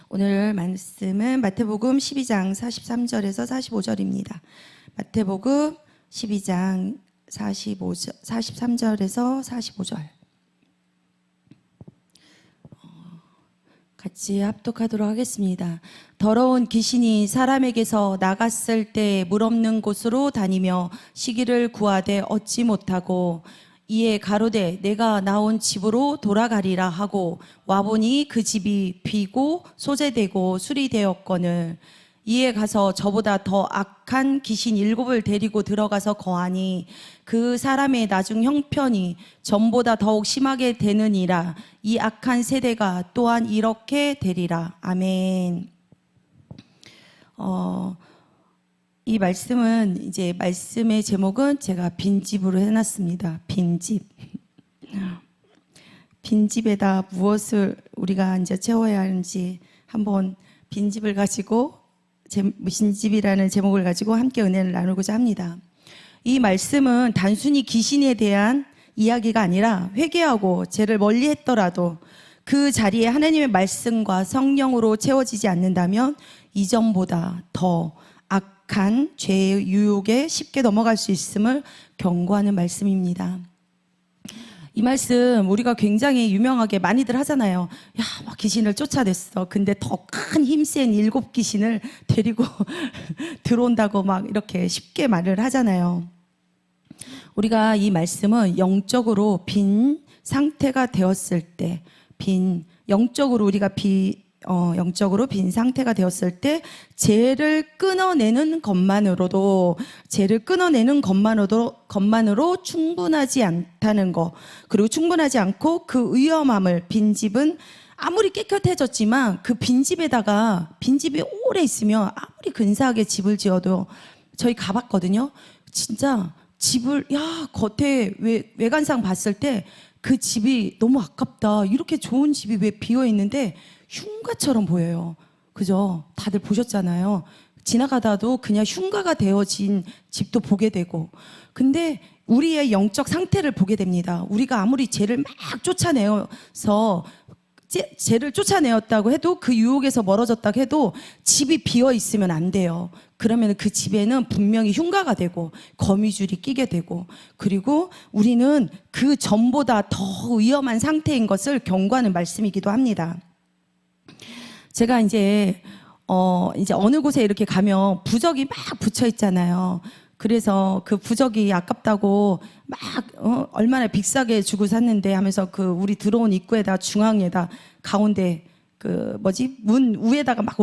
오늘 말씀은 마태복음 12장 43절에서 45절입니다. 마태복음 12장 43절에서 45절. 같이 합독하도록 하겠습니다. 더러운 귀신이 사람에게서 나갔을 때 물 없는 곳으로 다니며 시기를 구하되 얻지 못하고 이에 가로되 내가 나온 집으로 돌아가리라 하고 와보니 그 집이 비고 소재되고 수리되었거늘 이에 가서 저보다 더 악한 귀신 7을 데리고 들어가서 거하니 그 사람의 나중 형편이 전보다 더욱 심하게 되느니라. 이 악한 세대가 또한 이렇게 되리라. 아멘. 이 말씀은 이제 말씀의 제목은 제가 빈집으로 해놨습니다. 빈집. 빈집에다 무엇을 우리가 이제 채워야 하는지 한번 빈집을 가지고 빈집이라는 제목을 가지고 함께 은혜를 나누고자 합니다. 이 말씀은 단순히 귀신에 대한 이야기가 아니라 회개하고 죄를 멀리 했더라도 그 자리에 하나님의 말씀과 성령으로 채워지지 않는다면 이전보다 더 악한 죄의 유혹에 쉽게 넘어갈 수 있음을 경고하는 말씀입니다. 이 말씀 우리가 굉장히 유명하게 많이들 하잖아요. 야, 막 귀신을 쫓아냈어. 근데 더 큰 힘센 7귀신을 데리고 들어온다고 막 이렇게 쉽게 말을 하잖아요. 우리가 이 말씀은 영적으로 빈 상태가 되었을 때, 영적으로 우리가 영적으로 빈 상태가 되었을 때 죄를 끊어내는 것만으로 충분하지 않다는 거, 그리고 충분하지 않고 그 위험함을, 빈집은 아무리 깨끗해졌지만 그 빈집이 오래 있으면 아무리 근사하게 집을 지어도, 저희 가봤거든요. 진짜 집을 겉에 외관상 봤을 때 그 집이 너무 아깝다. 이렇게 좋은 집이 왜 비어 있는데 흉가처럼 보여요. 그죠? 다들 보셨잖아요. 지나가다도 그냥 흉가가 되어진 집도 보게 되고. 근데 우리의 영적 상태를 보게 됩니다. 우리가 아무리 죄를 쫓아내었다고 해도, 그 유혹에서 멀어졌다고 해도 집이 비어 있으면 안 돼요. 그러면 그 집에는 분명히 흉가가 되고 거미줄이 끼게 되고, 그리고 우리는 그 전보다 더 위험한 상태인 것을 경고하는 말씀이기도 합니다. 제가 이제 어느 곳에 이렇게 가면 부적이 막 붙여 있잖아요. 그래서 그 부적이 아깝다고 막 얼마나 비싸게 주고 샀는데 하면서 그 우리 들어온 입구에다 중앙에다 가운데 문 위에다가 막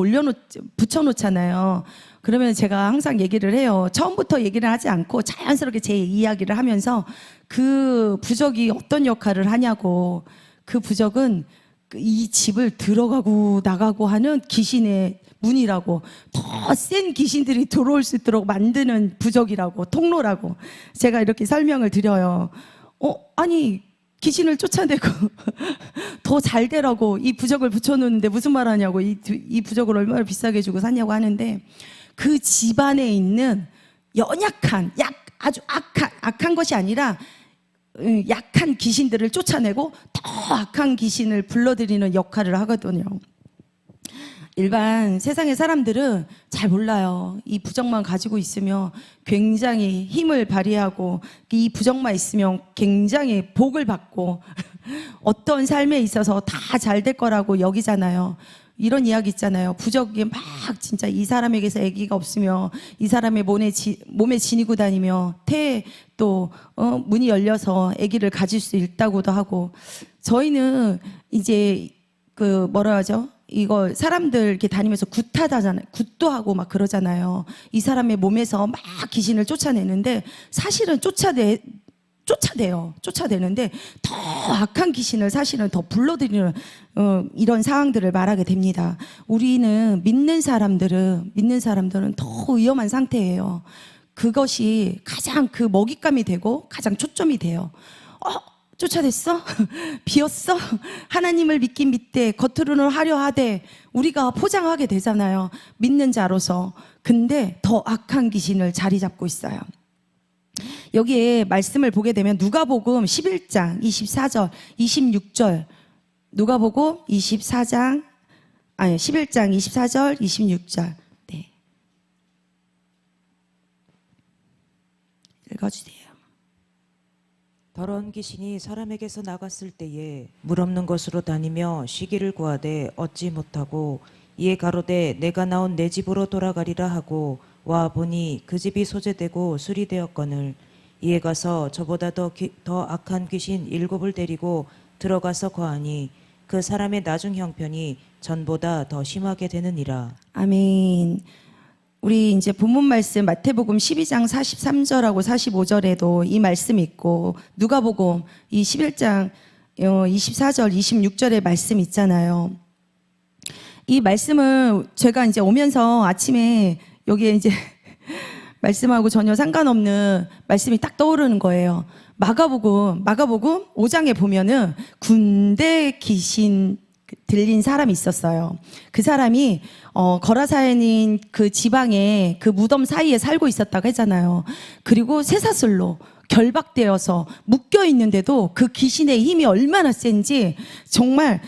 붙여놓잖아요. 그러면 제가 항상 얘기를 해요. 처음부터 얘기를 하지 않고 자연스럽게 제 이야기를 하면서 그 부적이 어떤 역할을 하냐고. 그 부적은 이 집을 들어가고 나가고 하는 귀신의 문이라고, 더 센 귀신들이 들어올 수 있도록 만드는 부적이라고, 통로라고 제가 이렇게 설명을 드려요. 아니 귀신을 쫓아내고 더 잘 되라고 이 부적을 붙여놓는데 무슨 말 하냐고, 이 부적을 얼마나 비싸게 주고 샀냐고 하는데, 그 집안에 있는 연약한, 아주 악한 것이 아니라 약한 귀신들을 쫓아내고 더 악한 귀신을 불러들이는 역할을 하거든요. 일반 세상의 사람들은 잘 몰라요. 이 부적만 가지고 있으면 굉장히 힘을 발휘하고, 이 부적만 있으면 굉장히 복을 받고 어떤 삶에 있어서 다 잘 될 거라고 여기잖아요. 이런 이야기 있잖아요. 부적이 막 진짜 이 사람에게서 아기가 없으며 이 사람의 몸에 지니고 다니며 또 문이 열려서 아기를 가질 수 있다고도 하고. 저희는 이제 뭐라 하죠? 이거 사람들 이렇게 다니면서 굿도 하고 막 그러잖아요. 이 사람의 몸에서 막 귀신을 쫓아내는데, 사실은 쫓아내는데 더 악한 귀신을 사실은 더 불러들이는 이런 상황들을 말하게 됩니다. 우리는 믿는 사람들은 더 위험한 상태예요. 그것이 가장 그 먹잇감이 되고 가장 초점이 돼요. 쫓아냈어? 비었어? 하나님을 믿긴 믿되 겉으로는 하려 하되 우리가 포장하게 되잖아요. 믿는 자로서. 근데 더 악한 귀신을 자리 잡고 있어요. 여기에 말씀을 보게 되면 누가복음 11장 24절 26절, 누가복음 24장 아니 11장 24절, 26절. 네. 읽어주세요. 더러운 귀신이 사람에게서 나갔을 때에 물 없는 곳으로 다니며 쉬기를 구하되 얻지 못하고 이에 가로되 내가 나온 내 집으로 돌아가리라 하고 와 보니 그 집이 소재되고 수리되었거늘 이에 가서 저보다 더 악한 귀신 7을 데리고 들어가서 거하니 그 사람의 나중 형편이 전보다 더 심하게 되느니라. 아멘. 우리 이제 본문 말씀 마태복음 12장 43절하고 45절에도 이 말씀이 있고 누가복음 이 11장 24절, 26절의 말씀 있잖아요. 이 말씀을 제가 이제 오면서 아침에 여기에 이제 말씀하고 전혀 상관없는 말씀이 딱 떠오르는 거예요. 마가복음 5장에 보면은 군대 귀신 들린 사람이 있었어요. 그 사람이 거라사인 그 지방에 그 무덤 사이에 살고 있었다고 했잖아요. 그리고 쇠사슬로 결박되어서 묶여 있는데도 그 귀신의 힘이 얼마나 센지 정말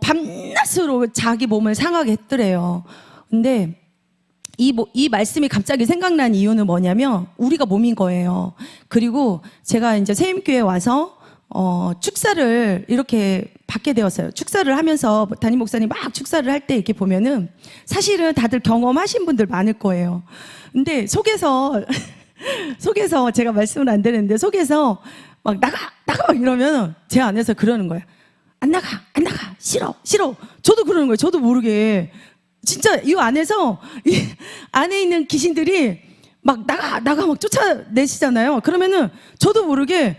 밤낮으로 자기 몸을 상하게 했더래요. 근데 이 말씀이 갑자기 생각난 이유는 뭐냐면 우리가 몸인 거예요. 그리고 제가 이제 세임교회 와서 축사를 이렇게 받게 되었어요. 축사를 하면서 담임 목사님 막 축사를 할 때 이렇게 보면은 사실은 다들 경험하신 분들 많을 거예요. 근데 속에서 제가 말씀을 안 드렸는데 속에서 막 나가 이러면 제 안에서 그러는 거예요. 안 나가 싫어. 저도 그러는 거예요. 저도 모르게. 진짜 이 안에서 이 안에 있는 귀신들이 막 나가 막 쫓아내시잖아요. 그러면은 저도 모르게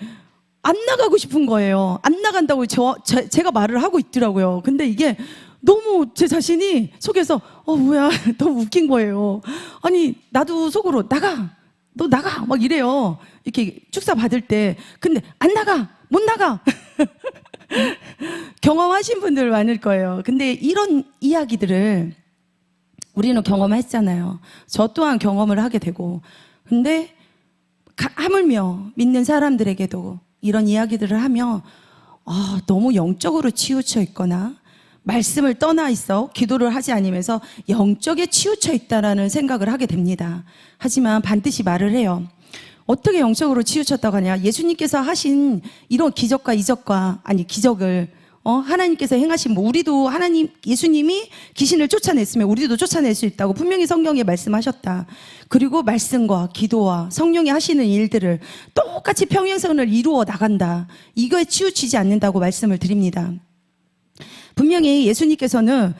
안 나가고 싶은 거예요. 안 나간다고 제가 말을 하고 있더라고요. 근데 이게 너무 제 자신이 속에서 뭐야 너무 웃긴 거예요. 아니 나도 속으로 너 나가 막 이래요. 이렇게 축사 받을 때. 근데 안 나가 못 나가. 경험하신 분들 많을 거예요. 근데 이런 이야기들을 우리는 경험했잖아요. 저 또한 경험을 하게 되고. 근데 하물며 믿는 사람들에게도 이런 이야기들을 하면 너무 영적으로 치우쳐 있거나 말씀을 떠나 있어 기도를 하지 않으면서 영적에 치우쳐 있다라는 생각을 하게 됩니다. 하지만 반드시 말을 해요. 어떻게 영적으로 치우쳤다고 하냐? 예수님께서 하신 이런 기적과 이적과 기적을 하나님께서 행하신 우리도 예수님이 귀신을 쫓아냈으면 우리도 쫓아낼 수 있다고 분명히 성경에 말씀하셨다. 그리고 말씀과 기도와 성령이 하시는 일들을 똑같이 평행선을 이루어 나간다. 이거에 치우치지 않는다고 말씀을 드립니다. 분명히 예수님께서는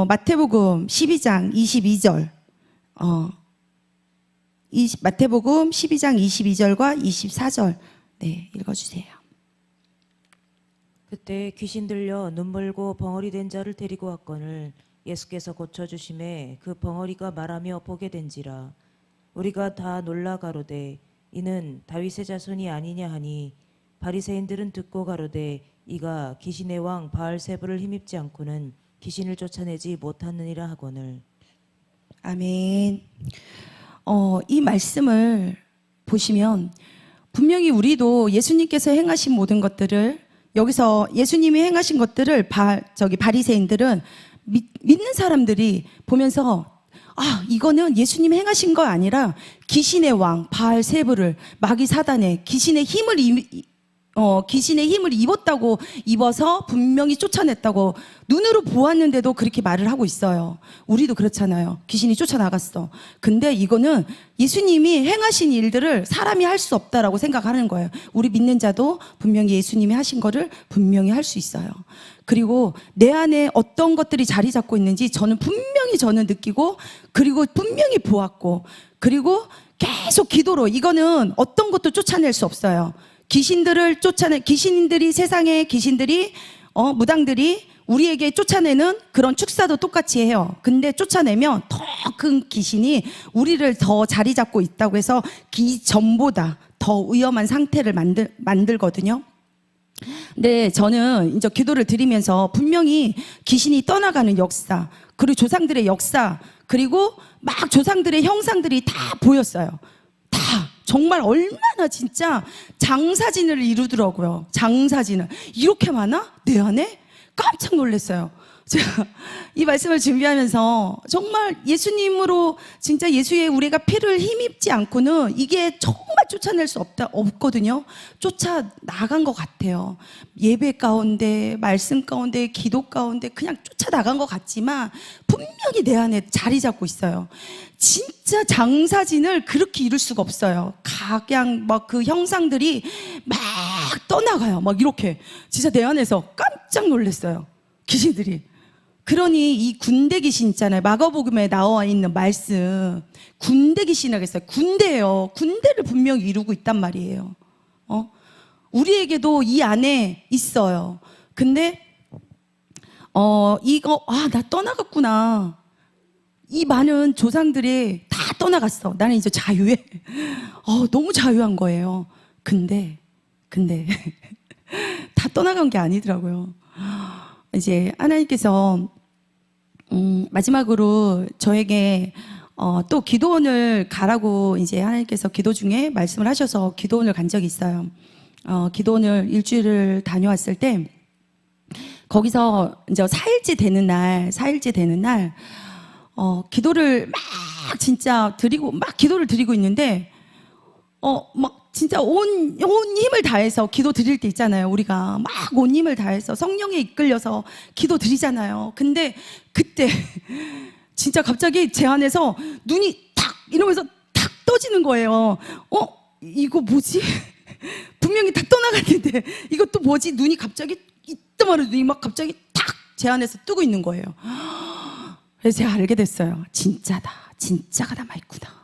마태복음 12장 22절 마태복음 12장 22절과 24절 네, 읽어주세요. 그때 귀신 들려 눈멀고 벙어리 된 자를 데리고 왔거늘 예수께서 고쳐주심에 그 벙어리가 말하며 보게 된지라. 우리가 다 놀라 가로되 이는 다윗의 자손이 아니냐 하니 바리새인들은 듣고 가로되 이가 귀신의 왕 바알세불을 힘입지 않고는 귀신을 쫓아내지 못하느니라 하거늘. 아멘. 이 말씀을 보시면 분명히 우리도 예수님께서 행하신 모든 것들을 여기서 예수님이 행하신 것들을 바리새인들은 믿는 사람들이 보면서 이거는 예수님이 행하신 거 아니라 귀신의 왕 바알세불을 마귀 사단의 귀신의 힘을 입어서 분명히 쫓아냈다고 눈으로 보았는데도 그렇게 말을 하고 있어요. 우리도 그렇잖아요. 귀신이 쫓아나갔어. 근데 이거는 예수님이 행하신 일들을 사람이 할 수 없다라고 생각하는 거예요. 우리 믿는 자도 분명히 예수님이 하신 거를 분명히 할 수 있어요. 그리고 내 안에 어떤 것들이 자리 잡고 있는지 분명히 느끼고 그리고 분명히 보았고 그리고 계속 기도로 이거는 어떤 것도 쫓아낼 수 없어요. 귀신들이 세상의 귀신들이 무당들이 우리에게 쫓아내는 그런 축사도 똑같이 해요. 근데 쫓아내면 더 큰 귀신이 우리를 더 자리 잡고 있다고 해서 전보다 더 위험한 상태를 만들거든요. 근데 저는 이제 기도를 드리면서 분명히 귀신이 떠나가는 역사, 그리고 조상들의 역사, 그리고 막 조상들의 형상들이 다 보였어요. 다 정말 얼마나 진짜 장사진을 이루더라고요. 장사진을 이렇게 많아? 내 안에? 깜짝 놀랐어요. 제가 이 말씀을 준비하면서 정말 예수님으로 진짜 예수의 우리가 피를 힘입지 않고는 이게 정말 쫓아낼 수 없거든요. 쫓아 나간 것 같아요. 예배 가운데, 말씀 가운데, 기도 가운데 그냥 쫓아 나간 것 같지만 분명히 내 안에 자리 잡고 있어요. 진짜 장사진을 그렇게 이룰 수가 없어요. 각양 막 그 형상들이 막 떠나가요. 막 이렇게 진짜 내 안에서 깜짝 놀랐어요. 귀신들이. 그러니 이 군대 귀신 있잖아요. 마가복음에 나와 있는 말씀. 군대 귀신이라고 했어요. 군대예요. 군대를 분명히 이루고 있단 말이에요. 우리에게도 이 안에 있어요. 근데 나 떠나갔구나. 이 많은 조상들이 다 떠나갔어. 나는 이제 자유해. 너무 자유한 거예요. 근데 다 떠나간 게 아니더라고요. 이제 하나님께서 마지막으로 저에게 또 기도원을 가라고 이제 하나님께서 기도 중에 말씀을 하셔서 기도원을 간 적이 있어요. 기도원을 일주일을 다녀왔을 때 거기서 이제 4일째 되는 날 기도를 막 진짜 기도를 드리고 있는데 막 진짜 온 힘을 다해서 기도 드릴 때 있잖아요. 우리가 막 온 힘을 다해서 성령에 이끌려서 기도 드리잖아요. 근데 그때 진짜 갑자기 제 안에서 눈이 탁 이러면서 탁 떠지는 거예요. 이거 뭐지? 분명히 다 떠나갔는데 이것도 뭐지? 눈이 갑자기 이따마한 눈이 막 갑자기 탁 제 안에서 뜨고 있는 거예요. 그래서 제가 알게 됐어요. 진짜가 남아있구나.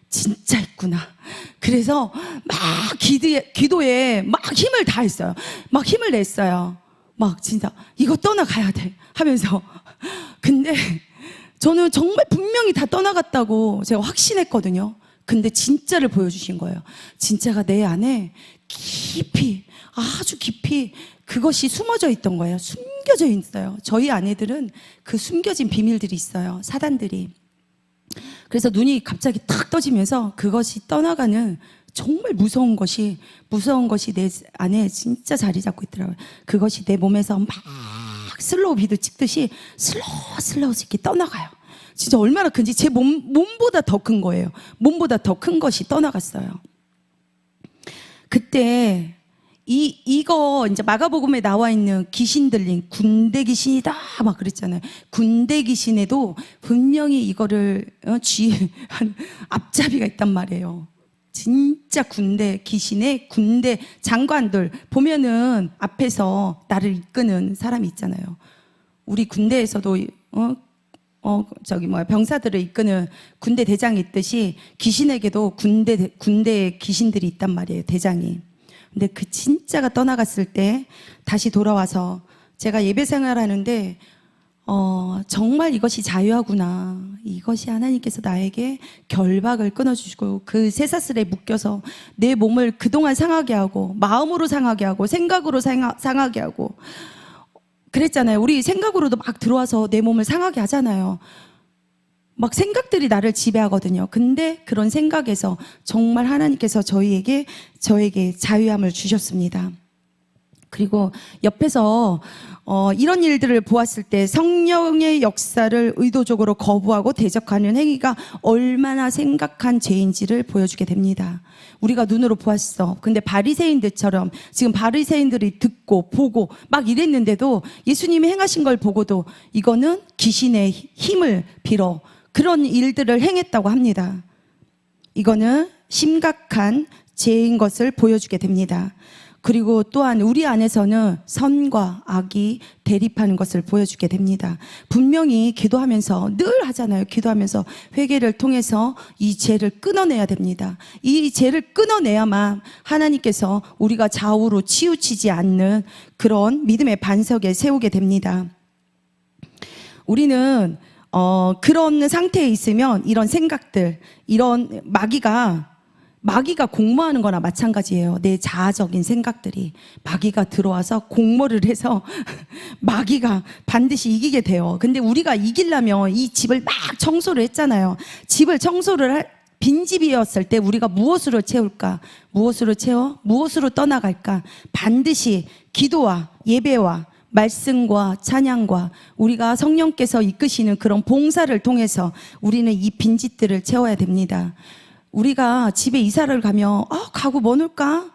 진짜 있구나. 그래서 막 기도에 막 힘을 다했어요. 막 힘을 냈어요. 막 진짜 이거 떠나가야 돼 하면서. 근데 저는 정말 분명히 다 떠나갔다고 제가 확신했거든요. 근데 진짜를 보여주신 거예요. 진짜가 내 안에 깊이, 아주 깊이 그것이 숨어져 있던 거예요. 숨겨져 있어요. 저희 아내들은 그 숨겨진 비밀들이 있어요. 사단들이. 그래서 눈이 갑자기 탁 떠지면서 그것이 떠나가는 정말 무서운 것이 내 안에 진짜 자리 잡고 있더라고요. 그것이 내 몸에서 막 슬로우 비드 찍듯이 슬로우 이렇게 떠나가요. 진짜 얼마나 큰지 제 몸보다 더 큰 거예요. 몸보다 더 큰 것이 떠나갔어요. 그때 이거 이제 마가복음에 나와 있는 귀신 들린 군대 귀신이다 막 그랬잖아요. 군대 귀신에도 분명히 이거를 쥐한 앞잡이가 있단 말이에요. 진짜 군대 귀신의 군대 장관들 보면은 앞에서 나를 이끄는 사람이 있잖아요. 우리 군대에서도 병사들을 이끄는 군대 대장이 있듯이 귀신에게도 군대 귀신들이 있단 말이에요. 대장이. 근데 그 진짜가 떠나갔을 때 다시 돌아와서 제가 예배 생활하는데 정말 이것이 자유하구나. 이것이 하나님께서 나에게 결박을 끊어주시고 그 쇠사슬에 묶여서 내 몸을 그동안 상하게 하고 마음으로 상하게 하고 생각으로 상하게 하고 그랬잖아요. 우리 생각으로도 막 들어와서 내 몸을 상하게 하잖아요. 막 생각들이 나를 지배하거든요. 근데 그런 생각에서 정말 하나님께서 저에게 자유함을 주셨습니다. 그리고 옆에서 이런 일들을 보았을 때 성령의 역사를 의도적으로 거부하고 대적하는 행위가 얼마나 심각한 죄인지를 보여주게 됩니다. 우리가 눈으로 보았어. 근데 바리새인들처럼 지금 바리새인들이 듣고 보고 막 이랬는데도 예수님이 행하신 걸 보고도 이거는 귀신의 힘을 빌어 그런 일들을 행했다고 합니다. 이거는 심각한 죄인 것을 보여주게 됩니다. 그리고 또한 우리 안에서는 선과 악이 대립하는 것을 보여주게 됩니다. 분명히 기도하면서 늘 하잖아요. 기도하면서 회개를 통해서 이 죄를 끊어내야 됩니다. 이 죄를 끊어내야만 하나님께서 우리가 좌우로 치우치지 않는 그런 믿음의 반석에 세우게 됩니다. 우리는 그런 상태에 있으면 이런 생각들, 이런 마귀가 공모하는 거나 마찬가지예요. 내 자아적인 생각들이 마귀가 들어와서 공모를 해서 마귀가 반드시 이기게 돼요. 근데 우리가 이기려면 이 집을 막 청소를 했잖아요. 집을 청소를 빈집이었을 때 우리가 무엇으로 채울까? 무엇으로 채워? 무엇으로 떠나갈까? 반드시 기도와 예배와 말씀과 찬양과 우리가 성령께서 이끄시는 그런 봉사를 통해서 우리는 이 빈집들을 채워야 됩니다. 우리가 집에 이사를 가면 가구 뭐 놓을까?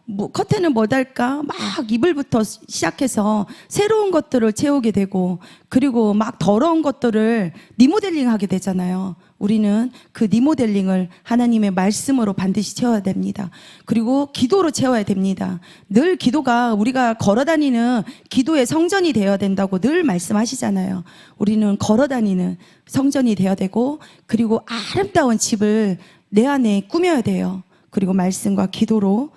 뭐 커튼은 뭐 달까? 막 이불부터 시작해서 새로운 것들을 채우게 되고, 그리고 막 더러운 것들을 리모델링 하게 되잖아요. 우리는 그 리모델링을 하나님의 말씀으로 반드시 채워야 됩니다. 그리고 기도로 채워야 됩니다. 늘 기도가 우리가 걸어다니는 기도의 성전이 되어야 된다고 늘 말씀하시잖아요. 우리는 걸어다니는 성전이 되어야 되고, 그리고 아름다운 집을 내 안에 꾸며야 돼요. 그리고 말씀과 기도로,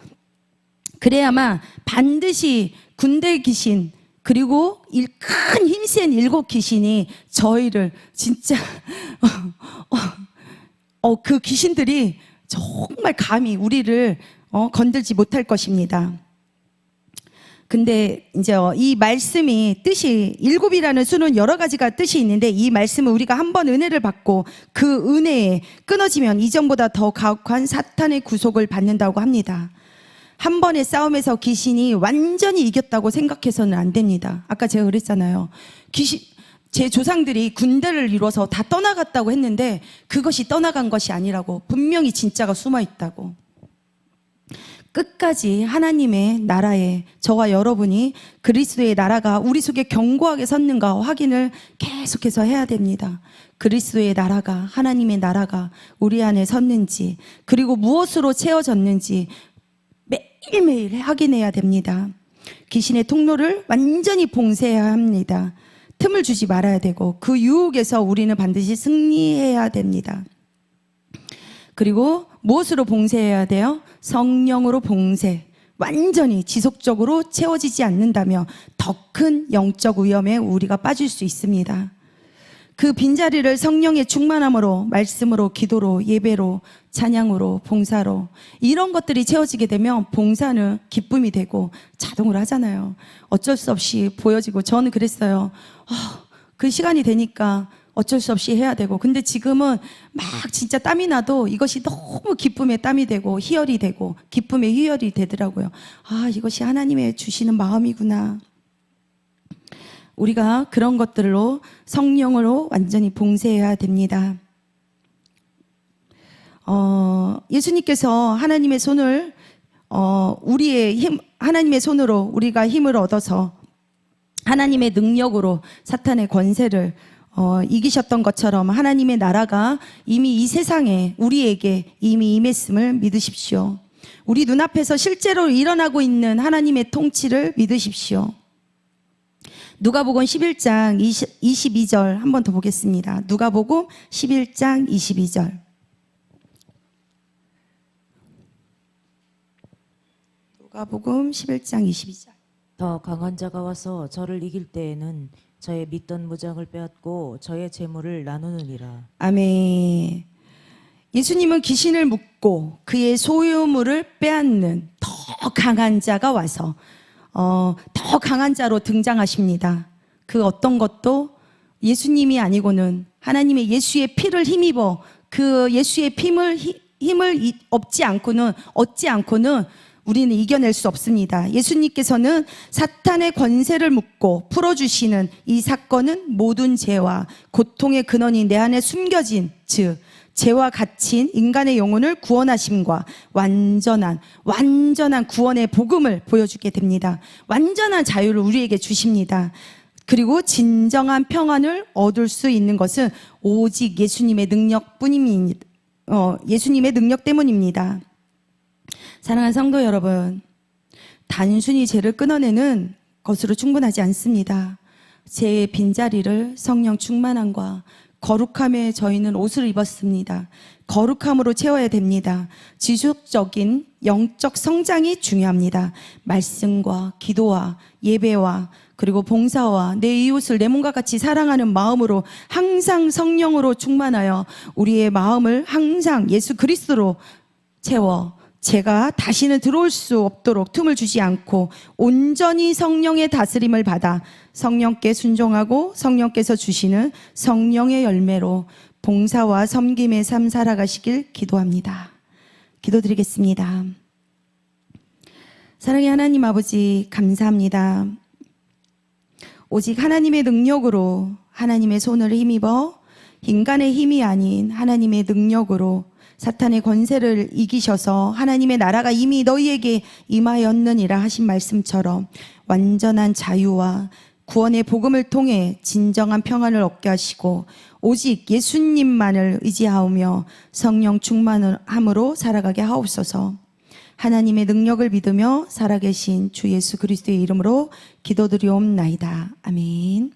그래야만 반드시 군대 귀신, 그리고 큰 힘센 7 귀신이 저희를 진짜 그 귀신들이 정말 감히 우리를 건들지 못할 것입니다. 근데 이제 이 말씀이 뜻이 7이라는 수는 여러 가지가 뜻이 있는데, 이 말씀은 우리가 한번 은혜를 받고 그 은혜에 끊어지면 이전보다 더 가혹한 사탄의 구속을 받는다고 합니다. 한 번의 싸움에서 귀신이 완전히 이겼다고 생각해서는 안 됩니다. 아까 제가 그랬잖아요. 제 조상들이 군대를 이뤄서 다 떠나갔다고 했는데 그것이 떠나간 것이 아니라고, 분명히 진짜가 숨어 있다고. 끝까지 하나님의 나라에 저와 여러분이 그리스도의 나라가 우리 속에 견고하게 섰는가 확인을 계속해서 해야 됩니다. 그리스도의 나라가, 하나님의 나라가 우리 안에 섰는지, 그리고 무엇으로 채워졌는지 매일매일 확인해야 됩니다. 귀신의 통로를 완전히 봉쇄해야 합니다. 틈을 주지 말아야 되고, 그 유혹에서 우리는 반드시 승리해야 됩니다. 그리고 무엇으로 봉쇄해야 돼요? 성령으로 봉쇄. 완전히 지속적으로 채워지지 않는다면 더 큰 영적 위험에 우리가 빠질 수 있습니다. 그 빈자리를 성령의 충만함으로, 말씀으로, 기도로, 예배로, 찬양으로, 봉사로, 이런 것들이 채워지게 되면 봉사는 기쁨이 되고 자동으로 하잖아요. 어쩔 수 없이 보여지고, 저는 그랬어요. 그 시간이 되니까 어쩔 수 없이 해야 되고, 근데 지금은 막 진짜 땀이 나도 이것이 너무 기쁨의 땀이 되고 희열이 되고 기쁨의 희열이 되더라고요. 이것이 하나님의 주시는 마음이구나. 우리가 그런 것들로 성령으로 완전히 봉쇄해야 됩니다. 예수님께서 하나님의 손을 하나님의 손으로 우리가 힘을 얻어서 하나님의 능력으로 사탄의 권세를 이기셨던 것처럼 하나님의 나라가 이미 이 세상에 우리에게 이미 임했음을 믿으십시오. 우리 눈앞에서 실제로 일어나고 있는 하나님의 통치를 믿으십시오. 누가복음 11장 22절 한 번 더 보겠습니다. 누가복음 11장 22절. 누가복음 11장 22절. 더 강한 자가 와서 저를 이길 때에는 저의 믿던 무장을 빼앗고 저의 재물을 나누느니라. 아멘. 예수님은 귀신을 묶고 그의 소유물을 빼앗는 더 강한 자가 와서 더 강한 자로 등장하십니다. 그 어떤 것도 예수님이 아니고는, 하나님의 예수의 피를 힘입어 그 예수의 힘을 얻지 않고는 우리는 이겨낼 수 없습니다. 예수님께서는 사탄의 권세를 묶고 풀어주시는 이 사건은 모든 죄와 고통의 근원이 내 안에 숨겨진, 즉 죄와 갇힌 인간의 영혼을 구원하심과 완전한 구원의 복음을 보여주게 됩니다. 완전한 자유를 우리에게 주십니다. 그리고 진정한 평안을 얻을 수 있는 것은 오직 예수님의 능력뿐입니다. 예수님의 능력 때문입니다. 사랑하는 성도 여러분, 단순히 죄를 끊어내는 것으로 충분하지 않습니다. 죄의 빈자리를 성령 충만함과 거룩함에 저희는 옷을 입었습니다. 거룩함으로 채워야 됩니다. 지속적인 영적 성장이 중요합니다. 말씀과 기도와 예배와 그리고 봉사와 내 이웃을 내 몸과 같이 사랑하는 마음으로 항상 성령으로 충만하여 우리의 마음을 항상 예수 그리스도로 채워 제가 다시는 들어올 수 없도록 틈을 주지 않고 온전히 성령의 다스림을 받아 성령께 순종하고 성령께서 주시는 성령의 열매로 봉사와 섬김의 삶 살아가시길 기도합니다. 기도드리겠습니다. 사랑의 하나님 아버지, 감사합니다. 오직 하나님의 능력으로 하나님의 손을 힘입어 인간의 힘이 아닌 하나님의 능력으로 사탄의 권세를 이기셔서 하나님의 나라가 이미 너희에게 임하였느니라 하신 말씀처럼 완전한 자유와 구원의 복음을 통해 진정한 평안을 얻게 하시고 오직 예수님만을 의지하며 성령 충만함으로 살아가게 하옵소서. 하나님의 능력을 믿으며 살아계신 주 예수 그리스도의 이름으로 기도드리옵나이다. 아멘.